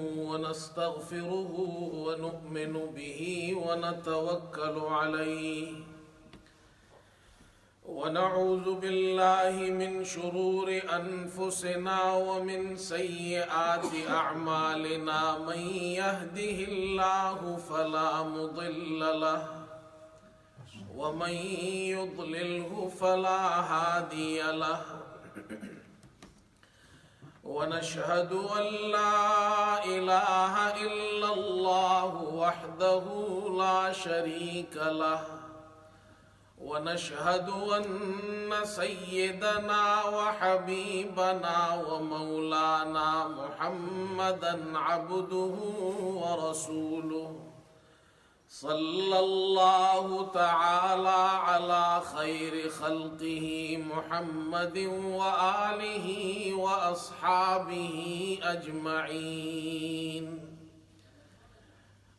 ونستغفره ونؤمن به ونتوكل عليه ونعوذ بالله من شرور أنفسنا ومن سيئات أعمالنا من يهده الله فلا مضل له ومن يضلله فلا هادي له ونشهد أن لا إله إلا الله وحده لا شريك له ونشهد أن سيدنا وحبيبنا ومولانا محمدا عبده ورسوله صلى الله تعالى على خير خلقه محمد وآله وأصحابه أجمعين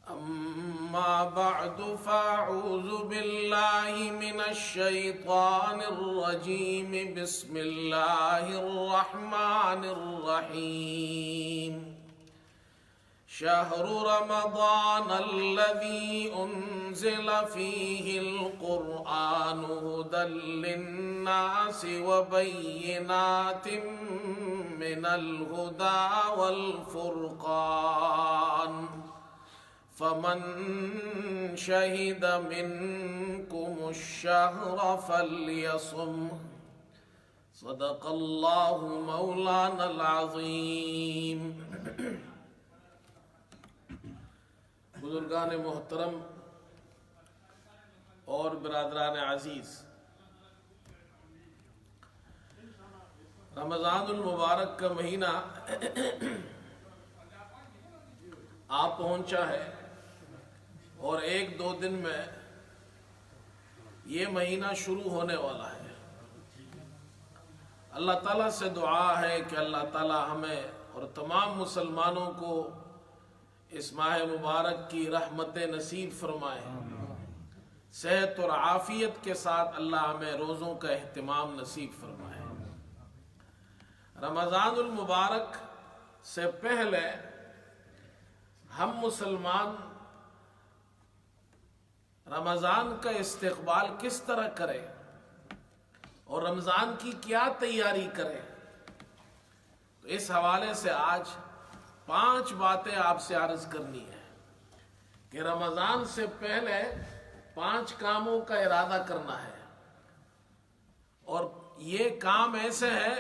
أما بعد فأعوذ بالله من الشيطان الرجيم بسم الله الرحمن الرحيم شهر رمضان الذي أنزل فيه القرآن هدى للناس وبينات من الهدى والفرقان فمن شهد منكم الشهر فليصمه صدق الله مولانا العظيم. بزرگان محترم اور برادران عزیز، رمضان المبارک کا مہینہ آ پہنچا ہے اور ایک دو دن میں یہ مہینہ شروع ہونے والا ہے. اللہ تعالیٰ سے دعا ہے کہ اللہ تعالیٰ ہمیں اور تمام مسلمانوں کو اس ماہ مبارک کی رحمت نصیب فرمائے. صحت اور عافیت کے ساتھ اللہ ہمیں روزوں کا اہتمام نصیب فرمائے. رمضان المبارک سے پہلے ہم مسلمان رمضان کا استقبال کس طرح کریں اور رمضان کی کیا تیاری کریں، تو اس حوالے سے آج 5 باتیں آپ سے عرض کرنی ہے کہ رمضان سے پہلے 5 کاموں کا ارادہ کرنا ہے. اور یہ کام ایسے ہے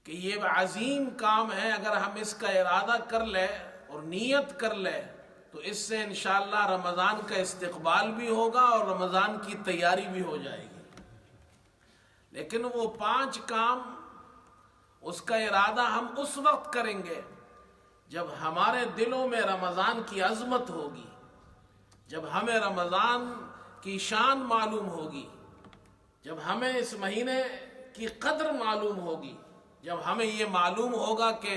کہ یہ عظیم کام ہے. اگر ہم اس کا ارادہ کر لیں اور نیت کر لیں تو اس سے انشاءاللہ رمضان کا استقبال بھی ہوگا اور رمضان کی تیاری بھی ہو جائے گی. لیکن وہ 5 کام، اس کا ارادہ ہم اس وقت کریں گے جب ہمارے دلوں میں رمضان کی عظمت ہوگی، جب ہمیں رمضان کی شان معلوم ہوگی، جب ہمیں اس مہینے کی قدر معلوم ہوگی، جب ہمیں یہ معلوم ہوگا کہ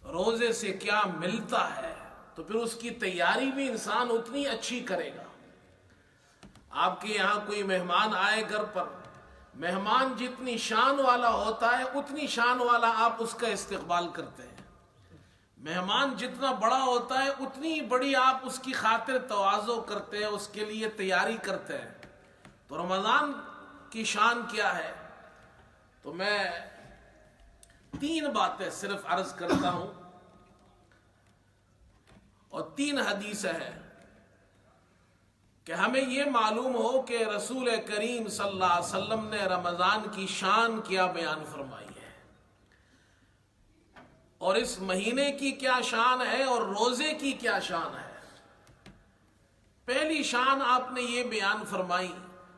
روزے سے کیا ملتا ہے، تو پھر اس کی تیاری بھی انسان اتنی اچھی کرے گا. آپ کے یہاں کوئی مہمان آئے گھر پر، مہمان جتنی شان والا ہوتا ہے اتنی شان والا آپ اس کا استقبال کرتے ہیں. مہمان جتنا بڑا ہوتا ہے اتنی بڑی آپ اس کی خاطر تواضع کرتے ہیں، اس کے لیے تیاری کرتے ہیں. تو رمضان کی شان کیا ہے؟ تو میں 3 باتیں صرف عرض کرتا ہوں اور 3 حدیثیں ہیں کہ ہمیں یہ معلوم ہو کہ رسول کریم صلی اللہ علیہ وسلم نے رمضان کی شان کیا بیان فرمائی ہے اور اس مہینے کی کیا شان ہے اور روزے کی کیا شان ہے. پہلی شان آپ نے یہ بیان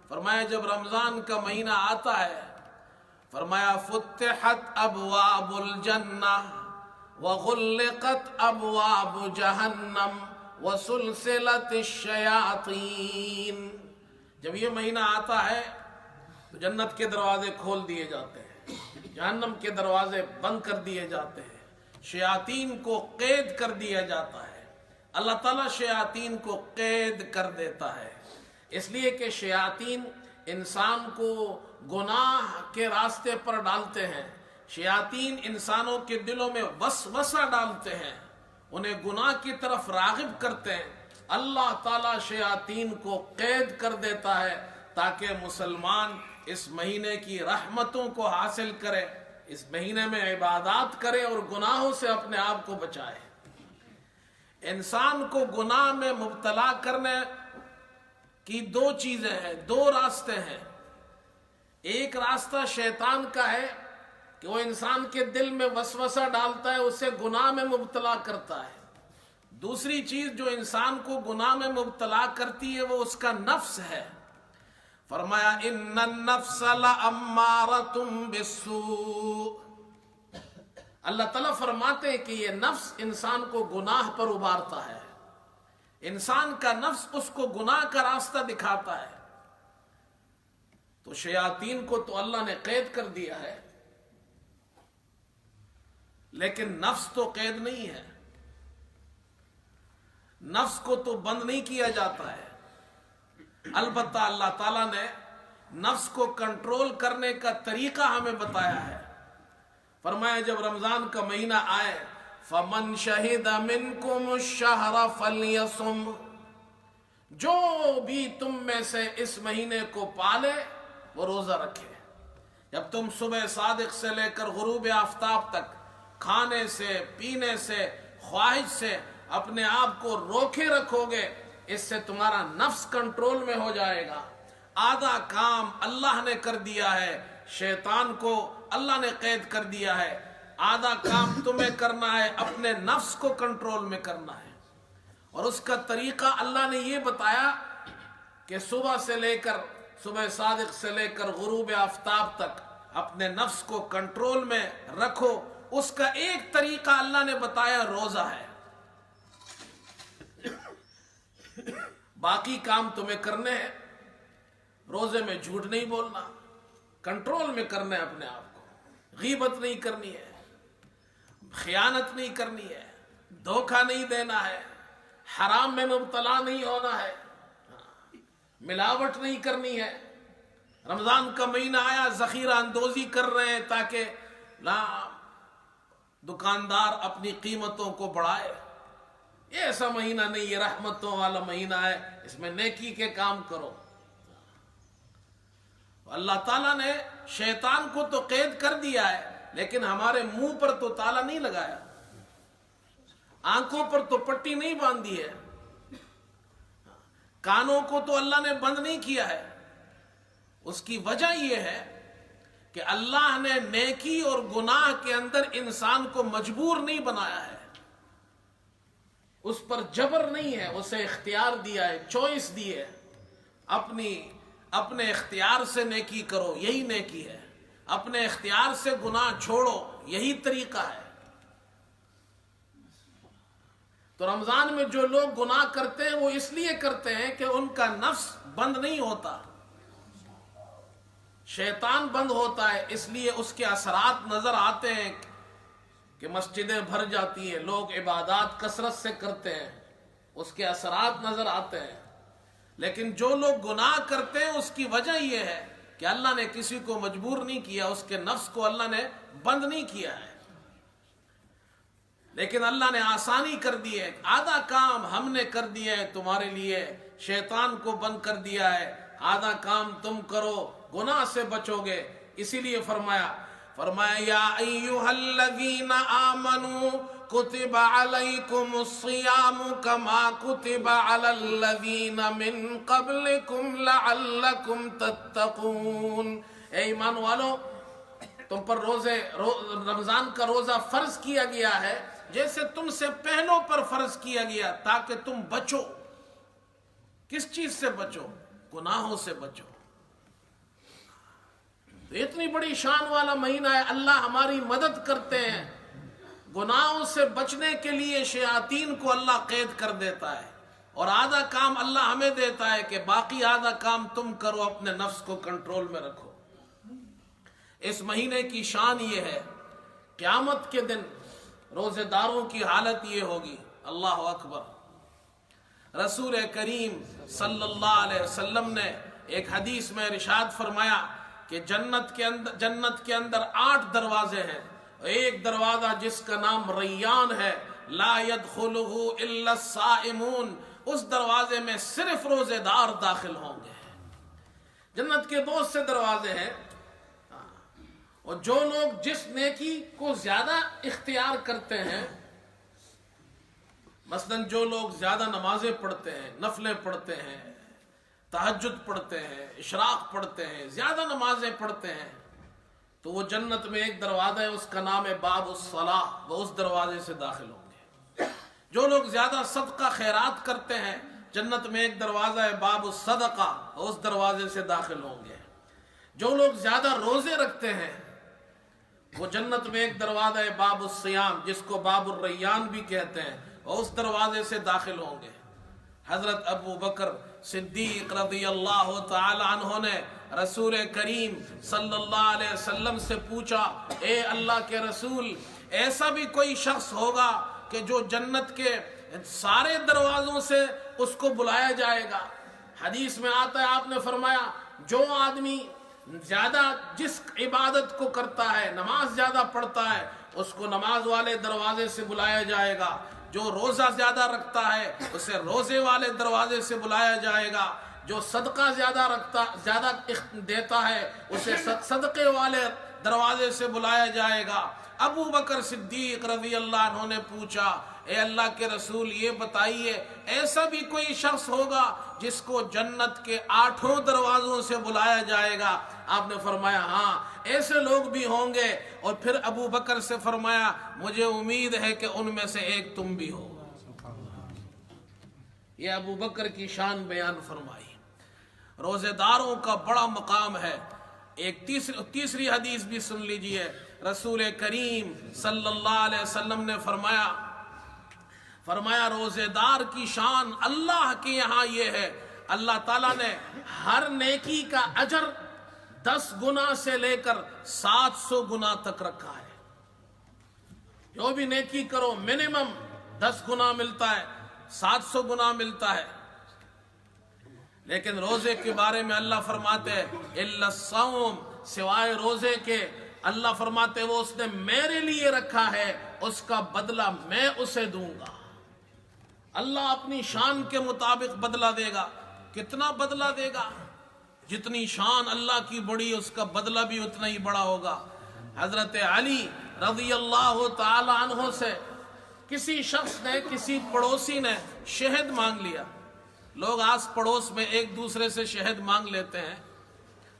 فرمایا جب رمضان کا مہینہ آتا ہے، فرمایا فتحت ابواب الجنہ وغلقت ابواب جہنم وسلسلت الشیاطین. جب یہ مہینہ آتا ہے تو جنت کے دروازے کھول دیے جاتے ہیں، جہنم کے دروازے بند کر دیے جاتے ہیں، شیاطین کو قید کر دیا جاتا ہے. اللہ تعالیٰ شیاطین کو قید کر دیتا ہے، اس لیے کہ شیاطین انسان کو گناہ کے راستے پر ڈالتے ہیں، شیاطین انسانوں کے دلوں میں وسوسہ ڈالتے ہیں، انہیں گناہ کی طرف راغب کرتے ہیں۔ اللہ تعالیٰ شیاطین کو قید کر دیتا ہے تاکہ مسلمان اس مہینے کی رحمتوں کو حاصل کرے، اس مہینے میں عبادات کرے اور گناہوں سے اپنے آپ کو بچائے۔ انسان کو گناہ میں مبتلا کرنے کی دو چیزیں ہیں، دو راستے ہیں۔ ایک راستہ شیطان کا ہے کہ وہ انسان کے دل میں وسوسہ ڈالتا ہے، اسے گناہ میں مبتلا کرتا ہے۔ دوسری چیز جو انسان کو گناہ میں مبتلا کرتی ہے وہ اس کا نفس ہے۔ فرمایا ان النفس لامارۃ بالسوء، اللہ تعالیٰ فرماتے ہیں کہ یہ نفس انسان کو گناہ پر ابھارتا ہے، انسان کا نفس اس کو گناہ کا راستہ دکھاتا ہے۔ تو شیاطین کو تو اللہ نے قید کر دیا ہے، لیکن نفس تو قید نہیں ہے، نفس کو تو بند نہیں کیا جاتا ہے۔ البتہ اللہ تعالیٰ نے نفس کو کنٹرول کرنے کا طریقہ ہمیں بتایا ہے۔ فرمایا جب رمضان کا مہینہ آئے فَمَنْ شَهِدَ مِنْكُمُ الشَّهْرَ فَلْيَصُمْ، جو بھی تم میں سے اس مہینے کو پالے وہ روزہ رکھے۔ جب تم صبح صادق سے لے کر غروب آفتاب تک کھانے سے، پینے سے، خواہش سے اپنے آپ کو روکے رکھو گے، اس سے تمہارا نفس کنٹرول میں ہو جائے گا۔ آدھا کام اللہ نے کر دیا ہے، شیطان کو اللہ نے قید کر دیا ہے، آدھا کام تمہیں کرنا ہے، اپنے نفس کو کنٹرول میں کرنا ہے۔ اور اس کا طریقہ اللہ نے یہ بتایا کہ صبح سے لے کر صبح صادق سے لے کر غروب آفتاب تک اپنے نفس کو کنٹرول میں رکھو۔ اس کا ایک طریقہ اللہ نے بتایا روزہ ہے۔ باقی کام تمہیں کرنے ہیں، روزے میں جھوٹ نہیں بولنا، کنٹرول میں کرنا ہے اپنے آپ کو، غیبت نہیں کرنی ہے، خیانت نہیں کرنی ہے، دھوکہ نہیں دینا ہے، حرام میں مبتلا نہیں ہونا ہے، ملاوٹ نہیں کرنی ہے۔ رمضان کا مہینہ آیا، ذخیرہ اندوزی کر رہے ہیں تاکہ دکاندار اپنی قیمتوں کو بڑھائے۔ یہ ایسا مہینہ نہیں، یہ رحمتوں والا مہینہ ہے، اس میں نیکی کے کام کرو۔ اللہ تعالیٰ نے شیطان کو تو قید کر دیا ہے، لیکن ہمارے منہ پر تو تالا نہیں لگایا، آنکھوں پر تو پٹی نہیں باندھی ہے، کانوں کو تو اللہ نے بند نہیں کیا ہے۔ اس کی وجہ یہ ہے کہ اللہ نے نیکی اور گناہ کے اندر انسان کو مجبور نہیں بنایا ہے، اس پر جبر نہیں ہے، اسے اختیار دیا ہے، چوائس دی ہے۔ اپنے اختیار سے نیکی کرو، یہی نیکی ہے، اپنے اختیار سے گناہ چھوڑو، یہی طریقہ ہے۔ تو رمضان میں جو لوگ گناہ کرتے ہیں وہ اس لیے کرتے ہیں کہ ان کا نفس بند نہیں ہوتا، شیطان بند ہوتا ہے، اس لیے اس کے اثرات نظر آتے ہیں کہ مسجدیں بھر جاتی ہیں، لوگ عبادات کثرت سے کرتے ہیں، اس کے اثرات نظر آتے ہیں۔ لیکن جو لوگ گناہ کرتے ہیں اس کی وجہ یہ ہے کہ اللہ نے کسی کو مجبور نہیں کیا، اس کے نفس کو اللہ نے بند نہیں کیا ہے، لیکن اللہ نے آسانی کر دی ہے۔ آدھا کام ہم نے کر دیا ہے تمہارے لیے، شیطان کو بند کر دیا ہے، آدھا کام تم کرو، گناہ سے بچو گے۔ اسی لیے فرمایا یا ایھا الذین آمنوا کتب علیکم الصیام کما کتب علی الذین من قبلکم لعلکم تتقون، اے ایمان والو تم پر رمضان کا روزہ فرض کیا گیا ہے جیسے تم سے پہلوں پر فرض کیا گیا، تاکہ تم بچو۔ کس چیز سے بچو؟ گناہوں سے بچو۔ تو اتنی بڑی شان والا مہینہ ہے، اللہ ہماری مدد کرتے ہیں۔ گناہوں سے بچنے کے لیے شیاطین کو اللہ قید کر دیتا ہے، اور آدھا کام اللہ ہمیں دیتا ہے کہ باقی آدھا کام تم کرو، اپنے نفس کو کنٹرول میں رکھو۔ اس مہینے کی شان یہ ہے، قیامت کے دن روزے داروں کی حالت یہ ہوگی، اللہ اکبر۔ رسول کریم صلی اللہ علیہ وسلم نے ایک حدیث میں ارشاد فرمایا کہ جنت کے اندر 8 دروازے ہیں. ایک دروازہ جس کا نام ریان ہے، لا يدخلہ الا الصائمون، اس دروازے میں صرف روزے دار داخل ہوں گے. جنت کے بہت سے دروازے ہیں، اور جو لوگ جس نیکی کو زیادہ اختیار کرتے ہیں، مثلا جو لوگ زیادہ نمازیں پڑھتے ہیں، نفلیں پڑھتے ہیں، تہجد پڑھتے ہیں، اشراق پڑھتے ہیں، زیادہ نمازیں پڑھتے ہیں، تو وہ جنت میں ایک دروازہ ہے، اس کا نام ہے باب الصلاۃ، وہ اس دروازے سے داخل ہوں گے. جو لوگ زیادہ صدقہ خیرات کرتے ہیں، جنت میں ایک دروازہ ہے باب الصدقہ، وہ اس دروازے سے داخل ہوں گے. جو لوگ زیادہ روزے رکھتے ہیں، وہ جنت میں ایک دروازہ ہے باب الصیام، جس کو باب الریان بھی کہتے ہیں، اور اس دروازے سے داخل ہوں گے. حضرت ابو بکر صدیق رضی اللہ تعالی عنہ نے رسول کریم صلی اللہ علیہ وسلم سے پوچھا، اے اللہ کے رسول، ایسا بھی کوئی شخص ہوگا کہ جو جنت کے سارے دروازوں سے اس کو بلایا جائے گا؟ حدیث میں آتا ہے، آپ نے فرمایا جو آدمی زیادہ جس عبادت کو کرتا ہے، نماز زیادہ پڑھتا ہے، اس کو نماز والے دروازے سے بلایا جائے گا. جو روزہ زیادہ رکھتا ہے، اسے روزے والے دروازے سے بلایا جائے گا. جو صدقہ زیادہ دیتا ہے، اسے صدقے والے دروازے سے بلایا جائے گا. ابو بکر صدیق رضی اللہ عنہ نے پوچھا، اے اللہ کے رسول، یہ بتائیے ایسا بھی کوئی شخص ہوگا جس کو جنت کے 8 دروازوں سے بلایا جائے گا؟ آپ نے فرمایا ہاں، ایسے لوگ بھی ہوں گے. اور پھر ابو بکر سے فرمایا، مجھے امید ہے کہ ان میں سے ایک تم بھی ہو. یہ ابو بکر کی شان بیان فرمائی. روزے داروں کا بڑا مقام ہے. ایک تیسری حدیث بھی سن لیجئے. رسول کریم صلی اللہ علیہ وسلم نے فرمایا روزے دار کی شان اللہ کے یہاں یہ ہے، اللہ تعالیٰ نے ہر نیکی کا اجر 10 گنا سے لے کر 700 گنا تک رکھا ہے. جو بھی نیکی کرو منیمم 10 گنا ملتا ہے، 700 گنا ملتا ہے. لیکن روزے کے بارے میں اللہ فرماتے ہیں الا الصوم، سوائے روزے کے، اللہ فرماتے ہیں وہ اس نے میرے لیے رکھا ہے، اس کا بدلہ میں اسے دوں گا. اللہ اپنی شان کے مطابق بدلہ دے گا. کتنا بدلہ دے گا؟ جتنی شان اللہ کی بڑی، اس کا بدلہ بھی اتنا ہی بڑا ہوگا. حضرت علی رضی اللہ تعالی عنہ سے کسی شخص نے، کسی پڑوسی نے شہد مانگ لیا. لوگ آس پڑوس میں ایک دوسرے سے شہد مانگ لیتے ہیں،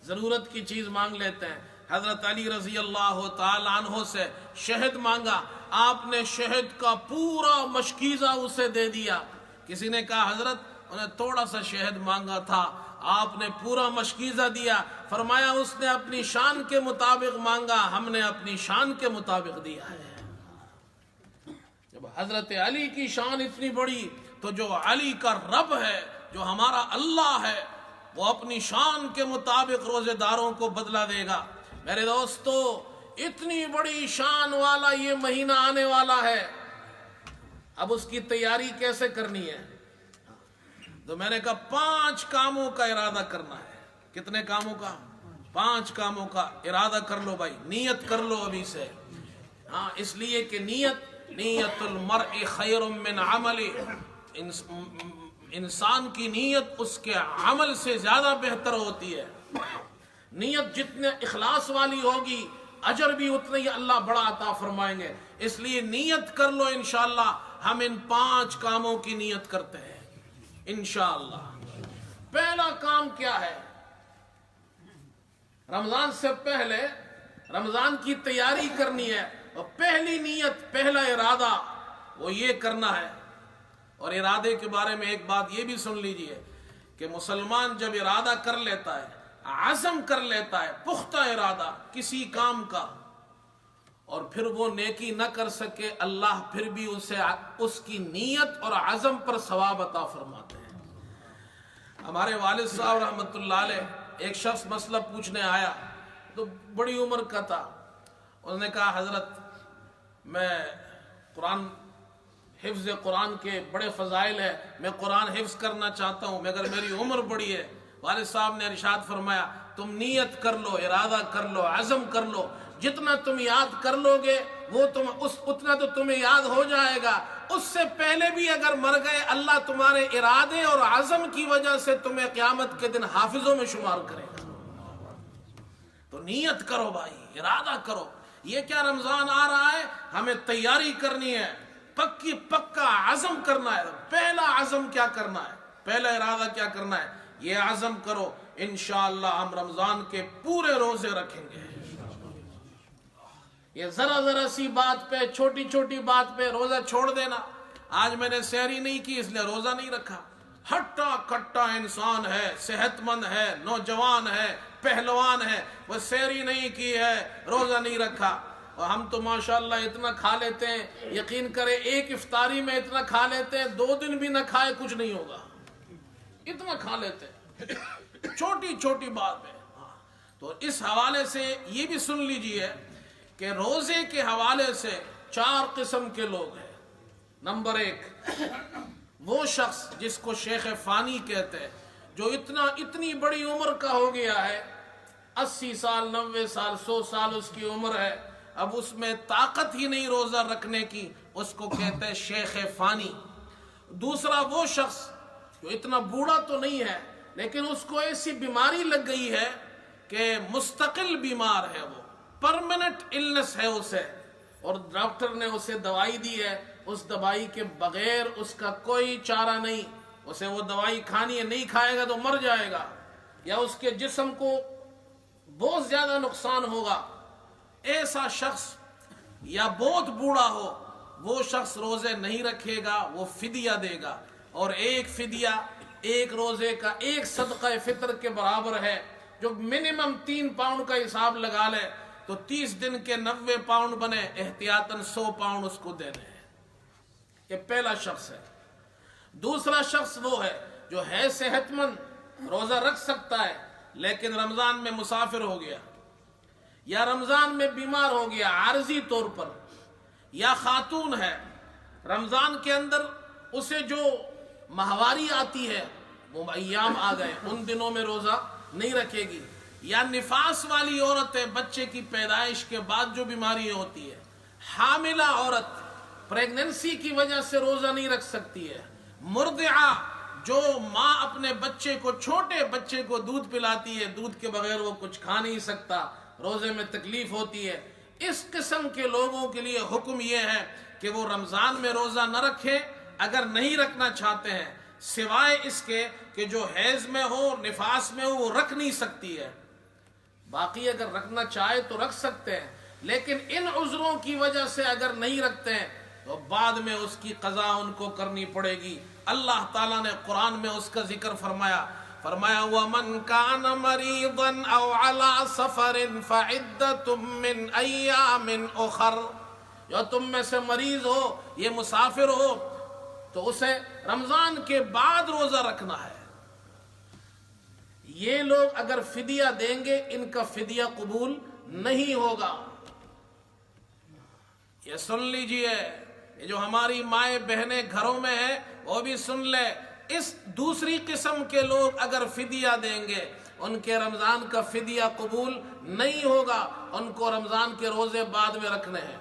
ضرورت کی چیز مانگ لیتے ہیں. حضرت علی رضی اللہ تعالی عنہ سے شہد مانگا. آپ نے شہد کا پورا مشکیزہ اسے دے دیا. کسی نے کہا حضرت انہیں تھوڑا سا شہد مانگا تھا، آپ نے پورا مشکیزہ دیا. فرمایا اس نے اپنی شان کے مطابق مانگا، ہم نے اپنی شان کے مطابق دیا ہے. جب حضرت علی کی شان اتنی بڑی، تو جو علی کا رب ہے، جو ہمارا اللہ ہے، وہ اپنی شان کے مطابق روزے داروں کو بدلہ دے گا. میرے دوستو، اتنی بڑی شان والا یہ مہینہ آنے والا ہے، اب اس کی تیاری کیسے کرنی ہے؟ تو میں نے کہا 5 کاموں کا ارادہ کرنا ہے. کتنے کاموں کا؟ 5 کاموں کا ارادہ کر لو بھائی، نیت کر لو ابھی سے. ہاں، اس لیے کہ نیت المرء خیر من عمل، انسان کی نیت اس کے عمل سے زیادہ بہتر ہوتی ہے. نیت جتنے اخلاص والی ہوگی، اجر بھی اتنا ہی اللہ بڑا عطا فرمائیں گے. اس لیے نیت کر لو. انشاءاللہ ہم ان 5 کاموں کی نیت کرتے ہیں انشاءاللہ. پہلا کام کیا ہے؟ رمضان سے پہلے رمضان کی تیاری کرنی ہے، اور پہلی نیت، پہلا ارادہ وہ یہ کرنا ہے. اور ارادے کے بارے میں ایک بات یہ بھی سن لیجئے کہ مسلمان جب ارادہ کر لیتا ہے، عزم کر لیتا ہے، پختہ ارادہ کسی کام کا، اور پھر وہ نیکی نہ کر سکے، اللہ پھر بھی اسے اس کی نیت اور عزم پر ثواب عطا فرماتے ہیں. ہمارے والد صاحب رحمۃ اللہ علیہ، ایک شخص مسئلہ پوچھنے آیا، تو بڑی عمر کا تھا. انہوں نے کہا حضرت میں حفظ قرآن کے بڑے فضائل ہے، میں قرآن حفظ کرنا چاہتا ہوں، مگر میری عمر بڑی ہے. والد صاحب نے ارشاد فرمایا تم نیت کر لو، ارادہ کر لو، عزم کر لو، جتنا تم یاد کر لو گے وہ اتنا تو تمہیں یاد ہو جائے گا۔ اس سے پہلے بھی اگر مر گئے اللہ تمہارے ارادے اور عزم کی وجہ سے تمہیں قیامت کے دن حافظوں میں شمار کرے گا۔ تو نیت کرو بھائی، ارادہ کرو۔ یہ کیا رمضان آ رہا ہے، ہمیں تیاری کرنی ہے، پکا عزم کرنا ہے۔ پہلا عزم کیا کرنا ہے، پہلا ارادہ کیا کرنا ہے، یہ عزم کرو انشاءاللہ ہم رمضان کے پورے روزے رکھیں گے۔ یہ ذرا سی بات پہ، چھوٹی چھوٹی بات پہ روزہ چھوڑ دینا، آج میں نے سحری نہیں کی اس لیے روزہ نہیں رکھا، ہٹا کٹا انسان ہے، صحت مند ہے، نوجوان ہے، پہلوان ہے، وہ سحری نہیں کی ہے، روزہ نہیں رکھا۔ اور ہم تو ماشاءاللہ اتنا کھا لیتے ہیں، یقین کریں ایک افطاری میں اتنا کھا لیتے ہیں، 2 دن بھی نہ کھائے کچھ نہیں ہوگا، اتنا کھا لیتے ہیں چھوٹی چھوٹی بات ہے۔ تو اس حوالے سے یہ بھی سن لیجئے کہ روزے کے حوالے سے 4 قسم کے لوگ ہیں۔ نمبر 1، وہ شخص جس کو شیخ فانی کہتے ہیں، جو اتنی بڑی عمر کا ہو گیا ہے، 80 سال 90 سال 100 سال اس کی عمر ہے، اب اس میں طاقت ہی نہیں روزہ رکھنے کی، اس کو کہتے ہیں شیخ فانی۔ دوسرا وہ شخص جو اتنا بوڑھا تو نہیں ہے لیکن اس کو ایسی بیماری لگ گئی ہے کہ مستقل بیمار ہے، وہ پرماننٹ النس ہے اسے، اور ڈاکٹر نے اسے دوائی دی ہے، اس دوائی کے بغیر اس کا کوئی چارہ نہیں، اسے وہ دوائی کھانی ہے، نہیں کھائے گا تو مر جائے گا، یا اس کے جسم کو بہت زیادہ نقصان ہوگا۔ ایسا شخص یا بہت بوڑھا ہو، وہ شخص روزے نہیں رکھے گا، وہ فدیہ دے گا، اور ایک فدیہ ایک روزے کا ایک صدقہ فطر کے برابر ہے، جو منیمم 3 پاؤنڈ کا حساب لگا لے تو 30 دن کے 90 پاؤنڈ بنے، احتیاطاً 100 پاؤنڈ اس کو دینے ہیں۔ یہ پہلا شخص ہے۔ دوسرا شخص وہ ہے جو ہے صحت مند، روزہ رکھ سکتا ہے، لیکن رمضان میں مسافر ہو گیا، یا رمضان میں بیمار ہو گیا عارضی طور پر، یا خاتون ہے رمضان کے اندر اسے جو ماہواری آتی ہے، وہ ایام آ گئے، ان دنوں میں روزہ نہیں رکھے گی، یا نفاس والی عورت ہے، بچے کی پیدائش کے بعد جو بیماری ہوتی ہے، حاملہ عورت پریگننسی کی وجہ سے روزہ نہیں رکھ سکتی ہے، مرضعہ جو ماں اپنے بچے کو، چھوٹے بچے کو دودھ پلاتی ہے، دودھ کے بغیر وہ کچھ کھا نہیں سکتا، روزے میں تکلیف ہوتی ہے، اس قسم کے لوگوں کے لیے حکم یہ ہے کہ وہ رمضان میں روزہ نہ رکھیں، اگر نہیں رکھنا چاہتے ہیں، سوائے اس کے کہ جو حیض میں ہو، نفاس میں ہو، وہ رکھ نہیں سکتی ہے، باقی اگر رکھنا چاہے تو رکھ سکتے ہیں، لیکن ان عذروں کی وجہ سے اگر نہیں رکھتے ہیں تو بعد میں اس کی قضا ان کو کرنی پڑے گی۔ اللہ تعالیٰ نے قرآن میں اس کا ذکر فرمایا وَمَنْ كَانَ مَرِيضًا أَوْ عَلَىٰ سَفَرٍ فَعِدَّةٌ مِّنْ أَيَّامٍ أُخَرَ، جو تم میں سے مریض ہو، یہ مسافر ہو، تو اسے رمضان کے بعد روزہ رکھنا ہے۔ یہ لوگ اگر فدیہ دیں گے، ان کا فدیہ قبول نہیں ہوگا۔ یہ سن لیجئے، یہ جو ہماری مائیں بہنیں گھروں میں ہیں وہ بھی سن لے، اس دوسری قسم کے لوگ اگر فدیہ دیں گے، ان کے رمضان کا فدیہ قبول نہیں ہوگا، ان کو رمضان کے روزے بعد میں رکھنے ہیں۔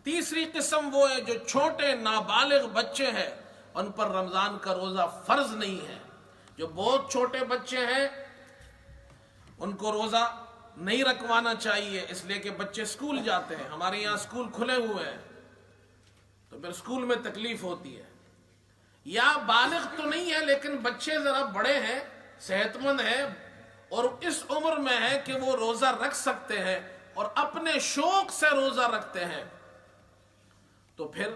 تیسری قسم وہ ہے جو چھوٹے نابالغ بچے ہیں، ان پر رمضان کا روزہ فرض نہیں ہے۔ جو بہت چھوٹے بچے ہیں ان کو روزہ نہیں رکھوانا چاہیے، اس لیے کہ بچے سکول جاتے ہیں، ہمارے یہاں سکول کھلے ہوئے ہیں تو پھر سکول میں تکلیف ہوتی ہے، یا بالغ تو نہیں ہے لیکن بچے ذرا بڑے ہیں، صحت مند ہیں، اور اس عمر میں ہے کہ وہ روزہ رکھ سکتے ہیں اور اپنے شوق سے روزہ رکھتے ہیں، تو پھر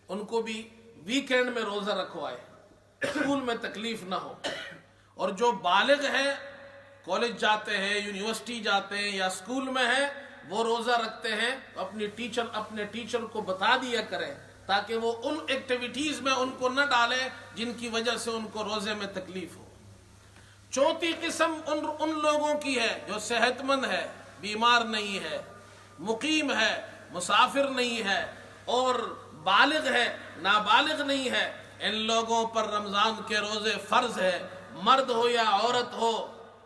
ان کو بھی ویکینڈ میں روزہ رکھوائے، اسکول میں تکلیف نہ ہو۔ اور جو بالغ ہیں، کالج جاتے ہیں، یونیورسٹی جاتے ہیں یا اسکول میں ہیں، وہ روزہ رکھتے ہیں، اپنے ٹیچر کو بتا دیا کریں تاکہ وہ ان ایکٹیویٹیز میں ان کو نہ ڈالے جن کی وجہ سے ان کو روزے میں تکلیف ہو۔ چوتھی قسم ان لوگوں کی ہے جو صحت مند ہے، بیمار نہیں ہے، مقیم ہے، مسافر نہیں ہے، اور بالغ ہے، نابالغ نہیں ہے، ان لوگوں پر رمضان کے روزے فرض ہے، مرد ہو یا عورت ہو،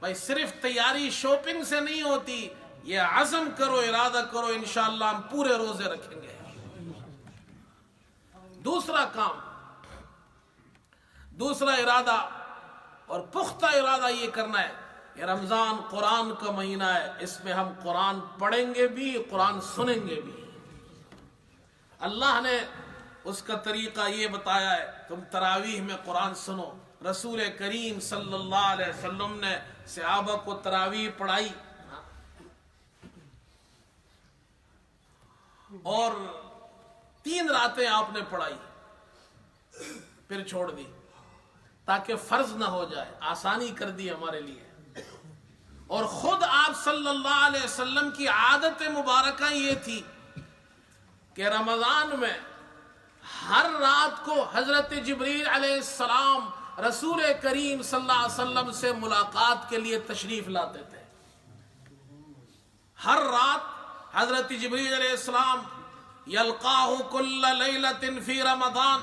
بھائی صرف تیاری شاپنگ سے نہیں ہوتی، یہ عزم کرو، ارادہ کرو، انشاءاللہ ہم پورے روزے رکھیں گے۔ دوسرا کام، دوسرا ارادہ اور پختہ ارادہ یہ کرنا ہے، یہ رمضان قرآن کا مہینہ ہے، اس میں ہم قرآن پڑھیں گے بھی، قرآن سنیں گے بھی۔ اللہ نے اس کا طریقہ یہ بتایا ہے، تم تراویح میں قرآن سنو۔ رسول کریم صلی اللہ علیہ وسلم نے صحابہ کو تراویح پڑھائی اور 3 راتیں آپ نے پڑھائی، پھر چھوڑ دی تاکہ فرض نہ ہو جائے، آسانی کر دی ہمارے لیے۔ اور خود آپ صلی اللہ علیہ وسلم کی عادت مبارکہ یہ تھی کہ رمضان میں ہر رات کو حضرت جبریل علیہ السلام رسول کریم صلی اللہ علیہ وسلم سے ملاقات کے لیے تشریف لاتے تھے۔ ہر رات حضرت جبریل علیہ السلام یلقاہ کل لیلۃ فی رمضان،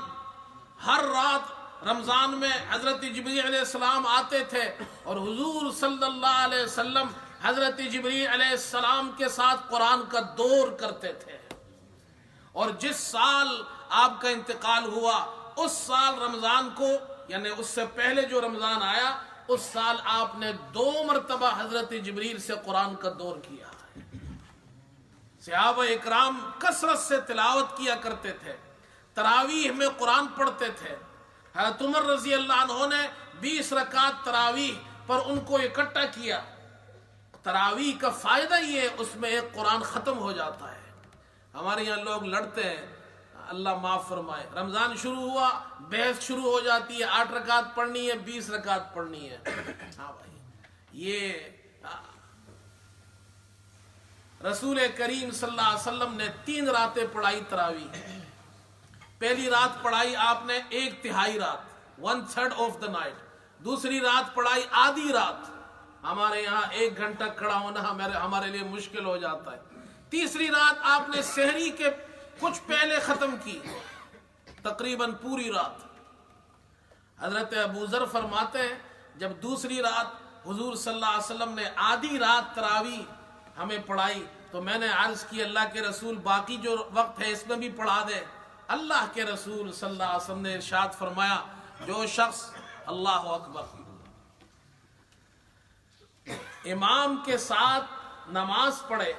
ہر رات رمضان میں حضرت جبریل علیہ السلام آتے تھے اور حضور صلی اللہ علیہ وسلم حضرت جبریل علیہ السلام کے ساتھ قرآن کا دور کرتے تھے۔ اور جس سال آپ کا انتقال ہوا اس سال رمضان کو، یعنی اس سے پہلے جو رمضان آیا، اس سال آپ نے 2 مرتبہ حضرت جبریل سے قرآن کا دور کیا۔ صحابہ اکرام کثرت سے تلاوت کیا کرتے تھے، تراویح میں قرآن پڑھتے تھے۔ حضرت عمر رضی اللہ عنہ نے 20 رکعت تراویح پر ان کو اکٹھا کیا۔ تراویح کا فائدہ یہ ہے، اس میں ایک قرآن ختم ہو جاتا ہے۔ ہمارے یہاں لوگ لڑتے ہیں، اللہ معاف فرمائے، رمضان شروع ہوا بحث شروع ہو جاتی ہے، 8 رکعت پڑھنی ہے، 20 رکعت پڑھنی ہے۔ ہاں بھائی، یہ رسول کریم صلی اللہ علیہ وسلم نے 3 راتیں پڑھائی تراویح۔ پہلی رات پڑھائی آپ نے 1/3 رات، 1/3 آف دا نائٹ۔ دوسری رات پڑھائی آدھی رات، ہمارے یہاں 1 گھنٹہ کھڑا ہونا ہمارے لیے مشکل ہو جاتا ہے۔ تیسری رات آپ نے سحری کے کچھ پہلے ختم کی، تقریباً پوری رات۔ حضرت ابو ذر فرماتے ہیں جب دوسری رات حضور صلی اللہ علیہ وسلم نے آدھی رات تراویح ہمیں پڑھائی تو میں نے عرض کی اللہ کے رسول باقی جو وقت ہے اس میں بھی پڑھا دے۔ اللہ کے رسول صلی اللہ علیہ وسلم نے ارشاد فرمایا، جو شخص اللہ اکبر امام کے ساتھ نماز پڑھے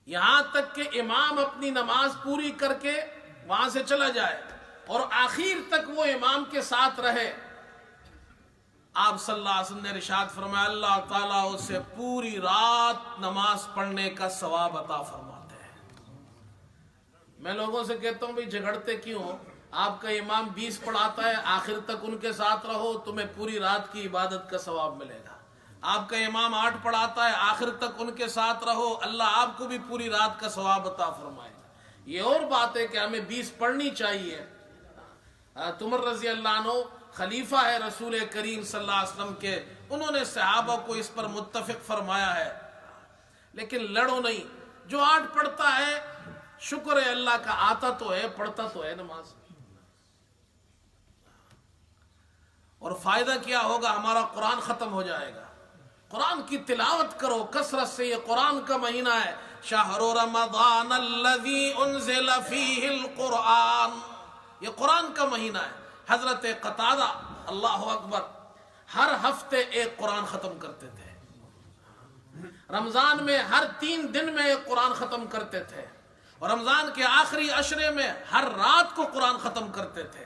یہاں تک کہ امام اپنی نماز پوری کر کے وہاں سے چلا جائے اور آخر تک وہ امام کے ساتھ رہے، آپ صلی اللہ علیہ وسلم نے ارشاد فرمایا اللہ تعالیٰ اسے پوری رات نماز پڑھنے کا ثواب عطا فرماتے ہیں۔ میں لوگوں سے کہتا ہوں بھئی جھگڑتے کیوں؟ آپ کا امام 20 پڑھاتا ہے، آخر تک ان کے ساتھ رہو، تمہیں پوری رات کی عبادت کا ثواب ملے گا۔ آپ کا امام 8 پڑھاتا ہے، آخر تک ان کے ساتھ رہو، اللہ آپ کو بھی پوری رات کا ثواب عطا فرمائے گا۔ یہ اور بات ہے کہ ہمیں 20 پڑھنی چاہیے۔ عمر رضی اللہ عنہ خلیفہ ہے رسول کریم صلی اللہ علیہ وسلم کے، انہوں نے صحابہ کو اس پر متفق فرمایا ہے، لیکن لڑو نہیں۔ جو 8 پڑھتا ہے شکر ہے اللہ کا، آتا تو ہے، پڑھتا تو ہے نماز۔ اور فائدہ کیا ہوگا؟ ہمارا قرآن ختم ہو جائے گا۔ قرآن کی تلاوت کرو کثرت سے، یہ قرآن کا مہینہ ہے۔ شہر رمضان الذی انزل فیہ القرآن، یہ قرآن کا مہینہ ہے۔ حضرت قتادہ اللہ اکبر ہر ہفتے ایک قرآن ختم کرتے تھے، رمضان میں ہر 3 دن میں ایک قرآن ختم کرتے تھے، اور رمضان کے آخری عشرے میں ہر رات کو قرآن ختم کرتے تھے۔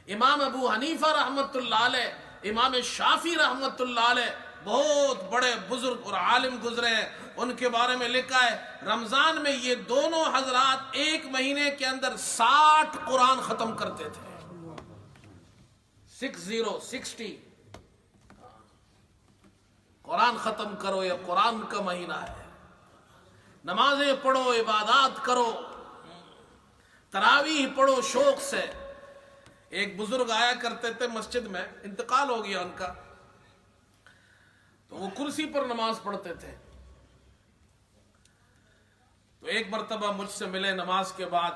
امام ابو حنیفہ رحمت اللہ علیہ، امام شافعی رحمت اللہ علیہ، بہت بڑے بزرگ اور عالم گزرے ہیں، ان کے بارے میں لکھا ہے رمضان میں یہ دونوں حضرات ایک مہینے کے اندر 60 قرآن ختم کرتے تھے۔ 60 قرآن ختم کرو، یہ قرآن کا مہینہ ہے۔ نمازیں پڑھو، عبادات کرو، تراویح پڑھو شوق سے۔ ایک بزرگ آیا کرتے تھے مسجد میں، انتقال ہو گیا ان کا، تو وہ کرسی پر نماز پڑھتے تھے۔ تو ایک مرتبہ مجھ سے ملے نماز کے بعد،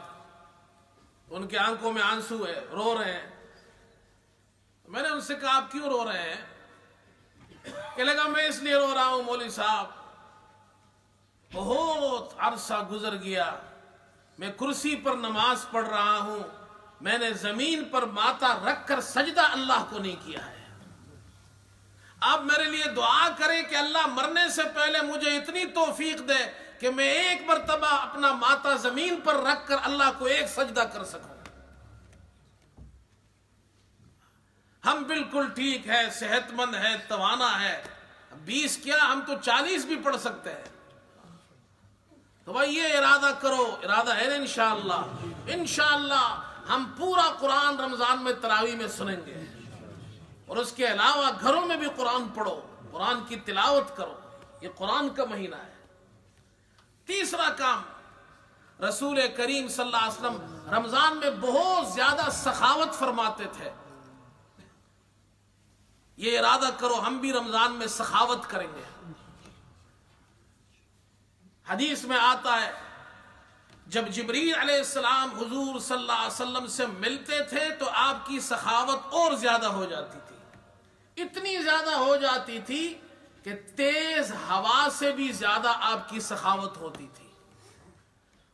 ان کے آنکھوں میں آنسو ہے، رو رہے ہیں۔ میں نے ان سے کہا آپ کیوں رو رہے ہیں؟ کہ لگا میں اس لیے رو رہا ہوں مولوی صاحب، بہت عرصہ گزر گیا، میں کرسی پر نماز پڑھ رہا ہوں، میں نے زمین پر ماتھا رکھ کر سجدہ اللہ کو نہیں کیا ہے۔ آپ میرے لیے دعا کریں کہ اللہ مرنے سے پہلے مجھے اتنی توفیق دے کہ میں ایک مرتبہ اپنا ماتھا زمین پر رکھ کر اللہ کو ایک سجدہ کر سکوں۔ ہم بالکل ٹھیک ہے، صحت مند ہے، توانا ہے، 20 کیا ہم تو 40 بھی پڑھ سکتے ہیں۔ تو بھائی یہ ارادہ کرو، ارادہ ہے نا انشاءاللہ۔ انشاءاللہ ہم پورا قرآن رمضان میں تراویح میں سنیں گے، اور اس کے علاوہ گھروں میں بھی قرآن پڑھو، قرآن کی تلاوت کرو، یہ قرآن کا مہینہ ہے۔ تیسرا کام، رسول کریم صلی اللہ علیہ وسلم رمضان میں بہت زیادہ سخاوت فرماتے تھے۔ یہ ارادہ کرو ہم بھی رمضان میں سخاوت کریں گے۔ حدیث میں آتا ہے جب جبریل علیہ السلام حضور صلی اللہ علیہ وسلم سے ملتے تھے تو آپ کی سخاوت اور زیادہ ہو جاتی تھی، اتنی زیادہ ہو جاتی تھی کہ تیز ہوا سے بھی زیادہ آپ کی سخاوت ہوتی تھی۔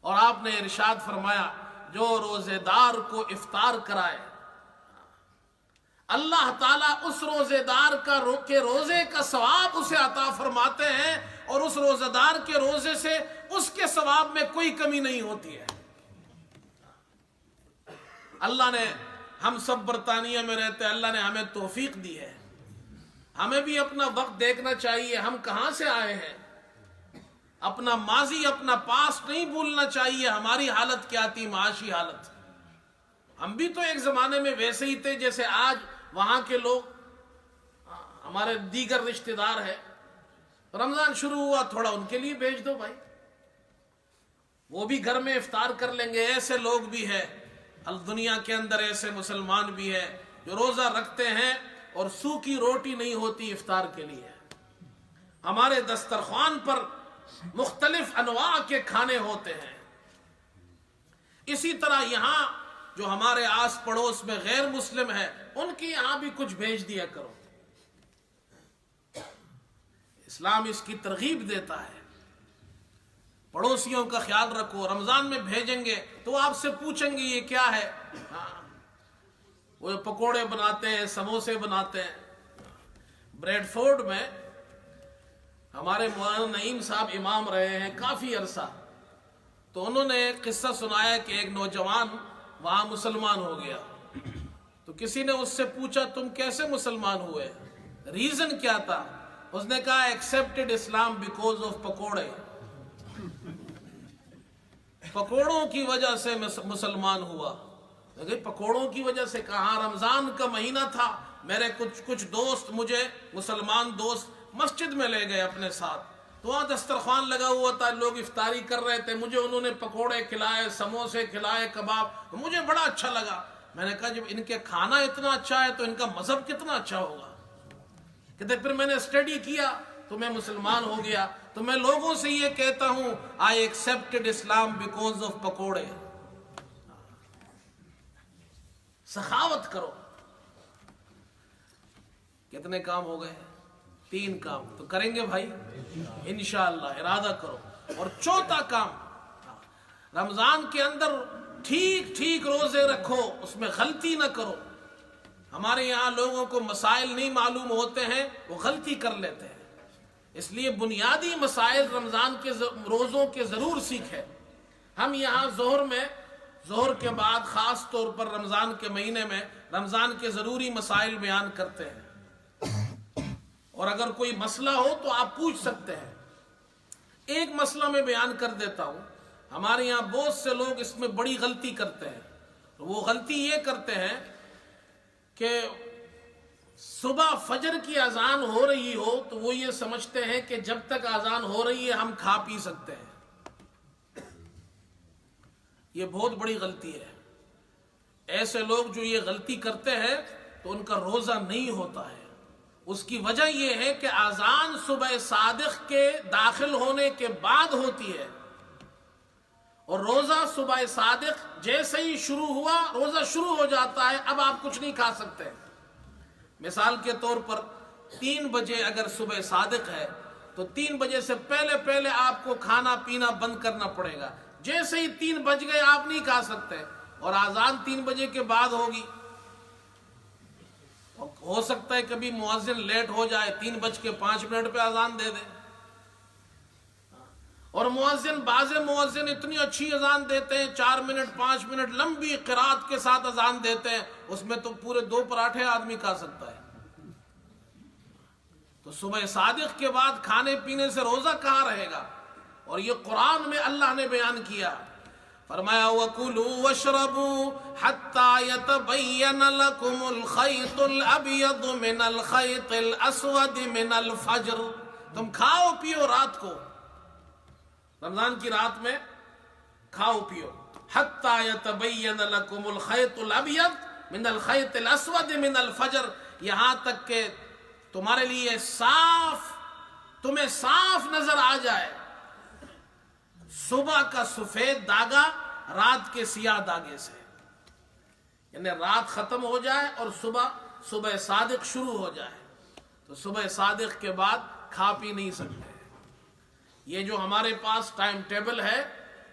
اور آپ نے ارشاد فرمایا جو روزے دار کو افطار کرائے، اللہ تعالیٰ اس روزے دار کے روزے کا ثواب اسے عطا فرماتے ہیں، اور اس روزے دار کے روزے سے اس کے ثواب میں کوئی کمی نہیں ہوتی ہے۔ اللہ نے، ہم سب برطانیہ میں رہتے ہیں، اللہ نے ہمیں توفیق دی ہے، ہمیں بھی اپنا وقت دیکھنا چاہیے، ہم کہاں سے آئے ہیں، اپنا ماضی اپنا پاسٹ نہیں بھولنا چاہیے، ہماری حالت کیا تھی، معاشی حالت۔ ہم بھی تو ایک زمانے میں ویسے ہی تھے جیسے آج وہاں کے لوگ، ہمارے دیگر رشتہ دار ہیں، رمضان شروع ہوا تھوڑا ان کے لیے بھیج دو بھائی، وہ بھی گھر میں افطار کر لیں گے۔ ایسے لوگ بھی ہیں دنیا کے اندر، ایسے مسلمان بھی ہیں جو روزہ رکھتے ہیں اور سوکھی روٹی نہیں ہوتی افطار کے لیے۔ ہمارے دسترخوان پر مختلف انواع کے کھانے ہوتے ہیں۔ اسی طرح یہاں جو ہمارے آس پڑوس میں غیر مسلم ہے، ان کی یہاں بھی کچھ بھیج دیا کرو۔ اسلام اس کی ترغیب دیتا ہے، پڑوسیوں کا خیال رکھو۔ رمضان میں بھیجیں گے تو آپ سے پوچھیں گے یہ کیا ہے، وہ پکوڑے بناتے ہیں، سموسے بناتے ہیں۔ بریڈ فورڈ میں ہمارے مولانا نعیم صاحب امام رہے ہیں کافی عرصہ، تو انہوں نے ایک قصہ سنایا کہ ایک نوجوان وہاں مسلمان ہو گیا، تو کسی نے اس سے پوچھا تم کیسے مسلمان ہوئے، ریزن کیا تھا؟ اس نے کہا ایکسپٹڈ اسلام بیکوز آف پکوڑے، پکوڑوں کی وجہ سے مسلمان ہوا۔ پکوڑوں کی وجہ سے کہاں، رمضان کا مہینہ تھا، میرے کچھ دوست، مجھے مسلمان دوست مسجد میں لے گئے اپنے ساتھ، تو وہاں دسترخوان لگا ہوا تھا، لوگ افطاری کر رہے تھے، مجھے انہوں نے پکوڑے کھلائے، سموسے کھلائے، کباب، مجھے بڑا اچھا لگا۔ میں نے کہا جب ان کے کھانا اتنا اچھا ہے تو ان کا مذہب کتنا اچھا ہوگا۔ کہتے پھر میں نے اسٹڈی کیا تو میں مسلمان ہو گیا۔ تو میں لوگوں سے یہ کہتا ہوں I accepted Islam because of پکوڑے۔ سخاوت کرو۔ کتنے کام ہو گئے؟ 3 کام تو کریں گے بھائی انشاءاللہ، ارادہ کرو۔ اور چوتھا کام، رمضان کے اندر ٹھیک روزے رکھو، اس میں غلطی نہ کرو۔ ہمارے یہاں لوگوں کو مسائل نہیں معلوم ہوتے ہیں، وہ غلطی کر لیتے ہیں، اس لیے بنیادی مسائل رمضان کے روزوں کے ضرور سیکھیں۔ ہم یہاں ظہر کے بعد خاص طور پر رمضان کے مہینے میں رمضان کے ضروری مسائل بیان کرتے ہیں، اور اگر کوئی مسئلہ ہو تو آپ پوچھ سکتے ہیں۔ ایک مسئلہ میں بیان کر دیتا ہوں، ہمارے یہاں بہت سے لوگ اس میں بڑی غلطی کرتے ہیں۔ وہ غلطی یہ کرتے ہیں کہ صبح فجر کی اذان ہو رہی ہو تو وہ یہ سمجھتے ہیں کہ جب تک اذان ہو رہی ہے ہم کھا پی سکتے ہیں۔ یہ بہت بڑی غلطی ہے۔ ایسے لوگ جو یہ غلطی کرتے ہیں تو ان کا روزہ نہیں ہوتا ہے۔ اس کی وجہ یہ ہے کہ اذان صبح صادق کے داخل ہونے کے بعد ہوتی ہے، اور روزہ صبح صادق جیسے ہی شروع ہوا روزہ شروع ہو جاتا ہے، اب آپ کچھ نہیں کھا سکتے۔ مثال کے طور پر 3 بجے اگر صبح صادق ہے تو 3 بجے سے پہلے پہلے آپ کو کھانا پینا بند کرنا پڑے گا. جیسے ہی 3 بج گئے آپ نہیں کھا سکتے. اور اذان 3 بجے کے بعد ہوگی. ہو سکتا ہے کبھی مؤذن لیٹ ہو جائے, 3:05 پہ اذان دے دے. اور بعض مؤذن اتنی اچھی اذان دیتے ہیں, 4 منٹ 5 منٹ لمبی قرات کے ساتھ اذان دیتے ہیں, اس میں تو پورے 2 پراٹھے آدمی کھا سکتا ہے. تو صبح صادق کے بعد کھانے پینے سے روزہ کہاں رہے گا؟ اور یہ قرآن میں اللہ نے بیان کیا, فرمایا وَكُلُوا وَاشْرَبُوا حَتَّى يَتَبَيَّنَ لَكُمُ الْخَيْطُ الْأَبْيَضُ مِنَ الْخَيْطِ الْأَسْوَدِ مِنَ الْفَجْرِ. تم کھاؤ پیو رات کو, رمضان کی رات میں کھاؤ پیو. حَتَّى يَتَبَيَّنَ لَكُمُ الْخَيْطُ الْأَبْيَضُ مِنَ الْخَيْطِ الْأَسْوَدِ مِنَ الْفَجْرِ, یہاں تک کہ تمہارے لیے تمہیں صاف نظر آ جائے صبح کا سفید داغا رات کے سیاہ داغے سے. یعنی رات ختم ہو جائے اور صبح صادق شروع ہو جائے, تو صبح صادق کے بعد کھا پی نہیں سکتے. یہ جو ہمارے پاس ٹائم ٹیبل ہے,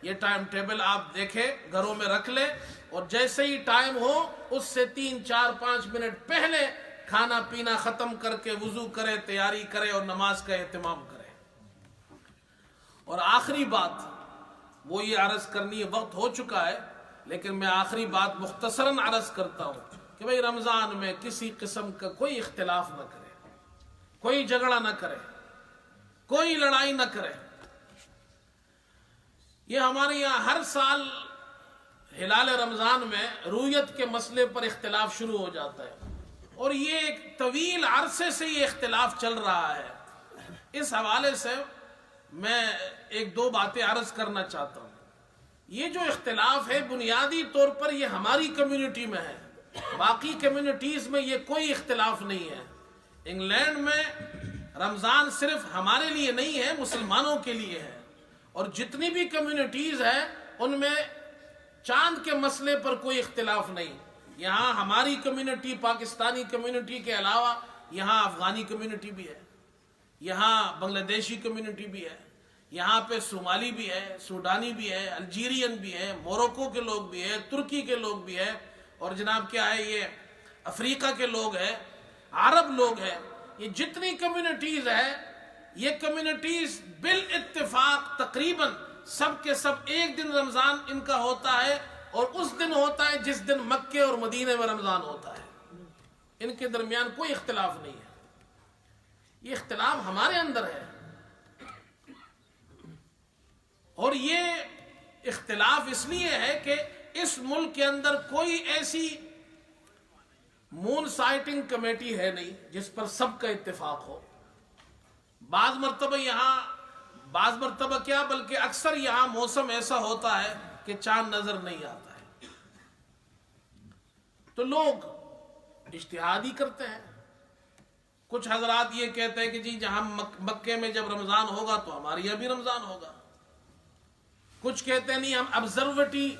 یہ ٹائم ٹیبل آپ دیکھیں, گھروں میں رکھ لیں, اور جیسے ہی ٹائم ہو اس سے 3 4 5 منٹ پہلے کھانا پینا ختم کر کے وضو کرے, تیاری کرے اور نماز کا اہتمام کرے. اور آخری بات وہ یہ عرض کرنی ہے, وقت ہو چکا ہے لیکن میں آخری بات مختصراً عرض کرتا ہوں کہ بھئی رمضان میں کسی قسم کا کوئی اختلاف نہ کرے, کوئی جھگڑا نہ کرے, کوئی لڑائی نہ کرے. یہ ہمارے یہاں ہر سال ہلال رمضان میں رویت کے مسئلے پر اختلاف شروع ہو جاتا ہے, اور یہ ایک طویل عرصے سے یہ اختلاف چل رہا ہے. اس حوالے سے میں 1-2 باتیں عرض کرنا چاہتا ہوں. یہ جو اختلاف ہے بنیادی طور پر یہ ہماری کمیونٹی میں ہے, باقی کمیونٹیز میں یہ کوئی اختلاف نہیں ہے. انگلینڈ میں رمضان صرف ہمارے لیے نہیں ہے, مسلمانوں کے لیے ہے, اور جتنی بھی کمیونٹیز ہیں ان میں چاند کے مسئلے پر کوئی اختلاف نہیں. یہاں ہماری کمیونٹی, پاکستانی کمیونٹی کے علاوہ یہاں افغانی کمیونٹی بھی ہے, یہاں بنگلہ دیشی کمیونٹی بھی ہے, یہاں پہ صومالی بھی ہے, سوڈانی بھی ہے, الجیرین بھی ہے, موروکو کے لوگ بھی ہے, ترکی کے لوگ بھی ہے, اور جناب کیا ہے یہ افریقہ کے لوگ ہیں, عرب لوگ ہیں. یہ جتنی کمیونٹیز ہیں یہ کمیونٹیز بالاتفاق تقریباً سب کے سب ایک دن رمضان ان کا ہوتا ہے, اور اس دن ہوتا ہے جس دن مکے اور مدینے میں رمضان ہوتا ہے. ان کے درمیان کوئی اختلاف نہیں ہے. یہ اختلاف ہمارے اندر ہے, اور یہ اختلاف اس لیے ہے کہ اس ملک کے اندر کوئی ایسی مون سائٹنگ کمیٹی ہے نہیں جس پر سب کا اتفاق ہو. بعض مرتبہ کیا بلکہ اکثر یہاں موسم ایسا ہوتا ہے کہ چاند نظر نہیں آتا ہے, تو لوگ اجتہادی کرتے ہیں. کچھ حضرات یہ کہتے ہیں کہ جی جہاں مکے میں جب رمضان ہوگا تو ہمارے یہاں بھی رمضان ہوگا. کچھ کہتے ہیں نہیں ہم آبزرویٹی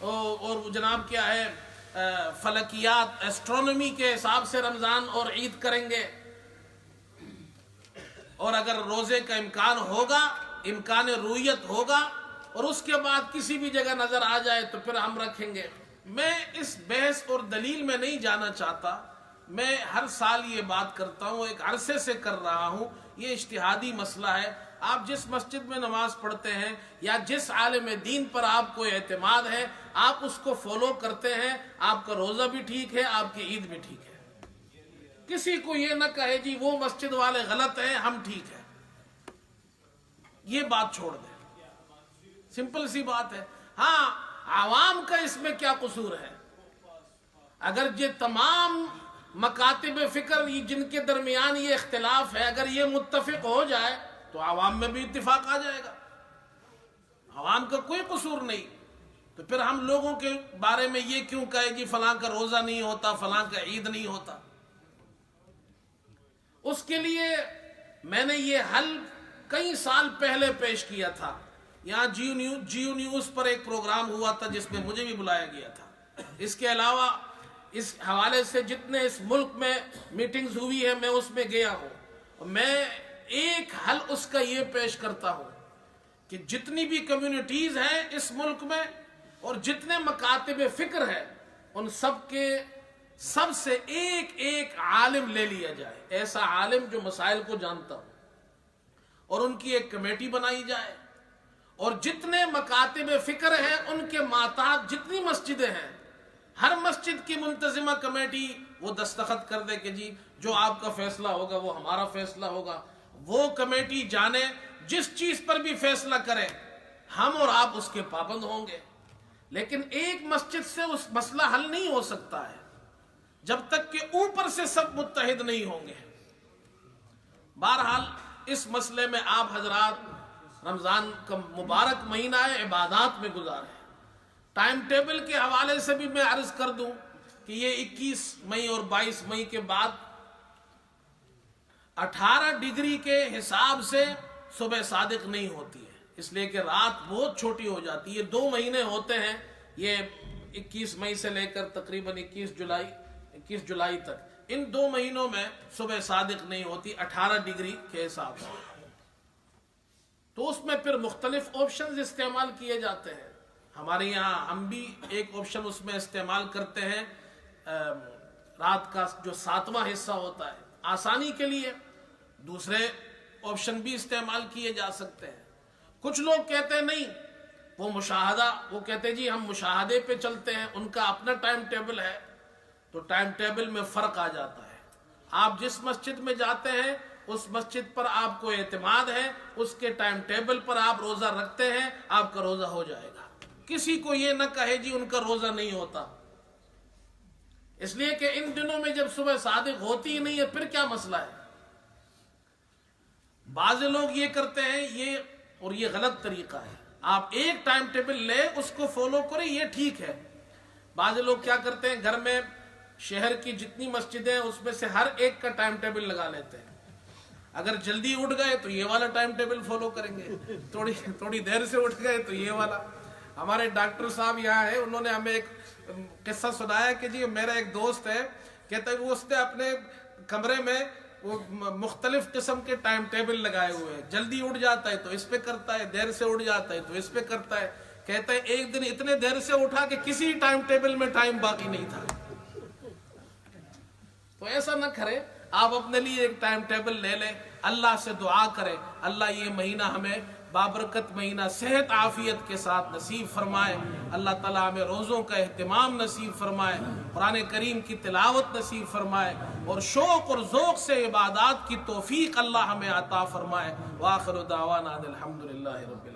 اور جناب کیا ہے فلکیات, ایسٹرونومی کے حساب سے رمضان اور عید کریں گے, اور اگر روزے کا امکان ہوگا, امکان رویت ہوگا, اور اس کے بعد کسی بھی جگہ نظر آ جائے تو پھر ہم رکھیں گے. میں اس بحث اور دلیل میں نہیں جانا چاہتا. میں ہر سال یہ بات کرتا ہوں, ایک عرصے سے کر رہا ہوں. یہ اجتہادی مسئلہ ہے. آپ جس مسجد میں نماز پڑھتے ہیں یا جس عالم دین پر آپ کو اعتماد ہے, آپ اس کو فالو کرتے ہیں, آپ کا روزہ بھی ٹھیک ہے, آپ کی عید بھی ٹھیک ہے. کسی کو یہ نہ کہے جی وہ مسجد والے غلط ہیں, ہم ٹھیک ہیں. یہ بات چھوڑ دیں, سمپل سی بات ہے. ہاں عوام کا اس میں کیا قصور ہے؟ اگر یہ تمام مکاتب فکر جن کے درمیان یہ اختلاف ہے, اگر یہ متفق ہو جائے تو عوام میں بھی اتفاق آ جائے گا. عوام کا کوئی قصور نہیں. تو پھر ہم لوگوں کے بارے میں یہ کیوں کہے جی فلاں کا روزہ نہیں ہوتا, فلاں کا عید نہیں ہوتا؟ اس کے لیے میں نے یہ حل کئی سال پہلے پیش کیا تھا. یہاں جیو نیوز پر ایک پروگرام ہوا تھا جس میں مجھے بھی بلایا گیا تھا. اس کے علاوہ اس حوالے سے جتنے اس ملک میں میٹنگز ہوئی ہے میں اس میں گیا ہوں، اور میں ایک حل اس کا یہ پیش کرتا ہوں کہ جتنی بھی کمیونٹیز ہیں اس ملک میں اور جتنے مکاتب فکر ہیں ان سب سے ایک ایک عالم لے لیا جائے، ایسا عالم جو مسائل کو جانتا ہو، اور ان کی ایک کمیٹی بنائی جائے، اور جتنے مکاتب فکر ہیں ان کے ماتحت جتنی مسجدیں ہیں ہر مسجد کی منتظمہ کمیٹی وہ دستخط کر دے کہ جی جو آپ کا فیصلہ ہوگا وہ ہمارا فیصلہ ہوگا، وہ کمیٹی جانے جس چیز پر بھی فیصلہ کرے ہم اور آپ اس کے پابند ہوں گے۔ لیکن ایک مسجد سے اس مسئلہ حل نہیں ہو سکتا ہے جب تک کہ اوپر سے سب متحد نہیں ہوں گے۔ بہرحال اس مسئلے میں آپ حضرات رمضان کا مبارک مہینہ ہے، عبادات میں گزارے۔ ٹائم ٹیبل کے حوالے سے بھی میں عرض کر دوں کہ یہ 21 مئی اور 22 مئی کے بعد 18 ڈگری کے حساب سے صبح صادق نہیں ہوتی ہے، اس لیے کہ رات بہت چھوٹی ہو جاتی ہے۔ یہ 2 مہینے ہوتے ہیں، یہ 21 مئی سے لے کر تقریباً 21 جولائی تک، ان 2 مہینوں میں صبح صادق نہیں ہوتی 18 ڈگری کے حساب سے۔ تو اس میں پھر مختلف آپشنز استعمال کیے جاتے ہیں۔ ہمارے یہاں ہم بھی ایک آپشن اس میں استعمال کرتے ہیں، رات کا جو 7واں حصہ ہوتا ہے آسانی کے لیے، دوسرے آپشن بھی استعمال کیے جا سکتے ہیں۔ کچھ لوگ کہتے ہیں نہیں وہ مشاہدہ، وہ کہتے ہیں جی ہم مشاہدے پہ چلتے ہیں، ان کا اپنا ٹائم ٹیبل ہے، تو ٹائم ٹیبل میں فرق آ جاتا ہے۔ آپ جس مسجد میں جاتے ہیں اس مسجد پر آپ کو اعتماد ہے، اس کے ٹائم ٹیبل پر آپ روزہ رکھتے ہیں، آپ کا روزہ ہو جائے گا۔ کسی کو یہ نہ کہے جی ان کا روزہ نہیں ہوتا، اس لیے کہ ان دنوں میں جب صبح صادق ہوتی ہی نہیں ہے پھر کیا مسئلہ ہے۔ بعض لوگ یہ کرتے ہیں، یہ غلط طریقہ ہے۔ آپ ایک ٹائم ٹیبل لیں، اس کو فالو کریں، یہ ٹھیک ہے۔ بعض لوگ کیا کرتے ہیں، گھر میں شہر کی جتنی مسجدیں ہیں اس میں سے ہر ایک کا ٹائم ٹیبل لگا لیتے ہیں۔ اگر جلدی اٹھ گئے تو یہ والا ٹائم ٹیبل فالو کریں گے، تھوڑی دیر سے اٹھ گئے تو یہ والا۔ ہمارے ڈاکٹر صاحب یہاں ہیں، انہوں نے ہمیں ایک قصہ سنایا کہ جی میرا ایک دوست ہے، کہتا ہے وہ اس نے اپنے کمرے میں وہ مختلف قسم کے ٹائم ٹیبل لگائے ہوئے ہیں، جلدی اٹھ جاتا ہے تو اس پہ کرتا ہے، دیر سے اٹھ جاتا ہے تو اس پہ کرتا ہے۔ کہتا ہے ایک دن اتنے دیر سے اٹھا کہ کسی ٹائم ٹیبل میں ٹائم باقی نہیں تھا۔ تو ایسا نہ کرے، آپ اپنے لیے ایک ٹائم ٹیبل لے لیں، اللہ سے دعا کریں اللہ یہ مہینہ ہمیں بابرکت مہینہ صحت عافیت کے ساتھ نصیب فرمائے، اللہ تعالیٰ ہمیں روزوں کا اہتمام نصیب فرمائے، قرآن کریم کی تلاوت نصیب فرمائے، اور شوق اور ذوق سے عبادات کی توفیق اللہ ہمیں عطا فرمائے۔ وآخر دعوانا الحمدللہ رب